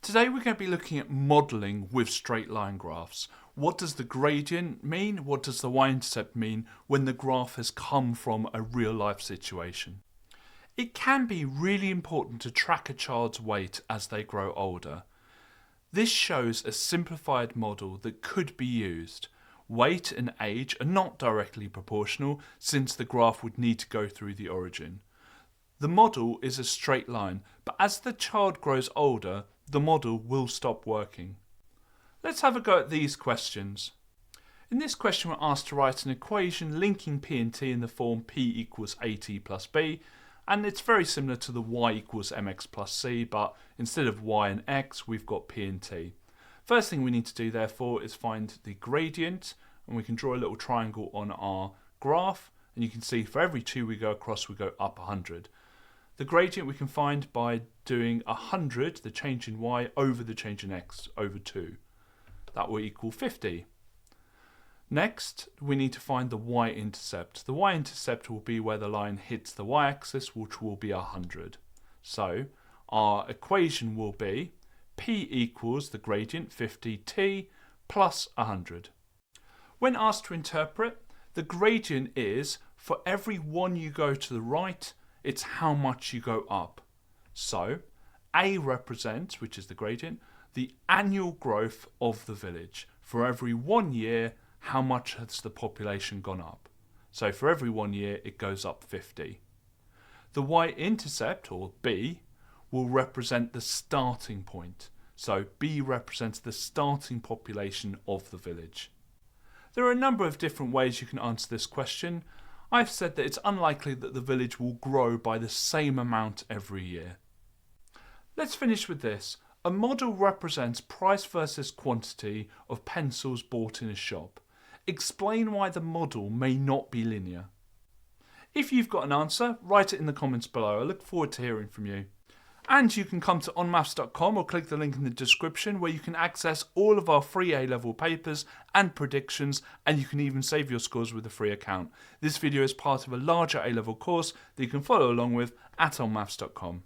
Today we're going to be looking at modelling with straight line graphs. What does the gradient mean? What does the y-intercept mean when the graph has come from a real life situation? It can be really important to track a child's weight as they grow older. This shows a simplified model that could be used. Weight and age are not directly proportional since the graph would need to go through the origin. The model is a straight line, but as the child grows older, the model will stop working. Let's have a go at these questions. In this question we're asked to write an equation linking P and T in the form P equals AT plus B, and it's very similar to the y equals mx plus c, but instead of y and x we've got P and T. First thing we need to do therefore is find the gradient, and we can draw a little triangle on our graph, and you can see for every 2 we go across we go up 100. The gradient we can find by doing 100, the change in y, over the change in x, over 2. That will equal 50. Next, we need to find the y-intercept. The y-intercept will be where the line hits the y-axis, which will be 100. So, our equation will be P equals the gradient, 50t, plus 100. When asked to interpret, the gradient is, for every 1 you go to the right, it's how much you go up. So, A represents, which is the gradient, the annual growth of the village. For every 1 year, how much has the population gone up? So for every 1 year, it goes up 50. The y-intercept, or B, will represent the starting point. So B represents the starting population of the village. There are a number of different ways you can answer this question. I've said that it's unlikely that the village will grow by the same amount every year. Let's finish with this. A model represents price versus quantity of pencils bought in a shop. Explain why the model may not be linear. If you've got an answer, write it in the comments below. I look forward to hearing from you. And you can come to onmaths.com or click the link in the description where you can access all of our free A-level papers and predictions, and you can even save your scores with a free account. This video is part of a larger A-level course that you can follow along with at onmaths.com.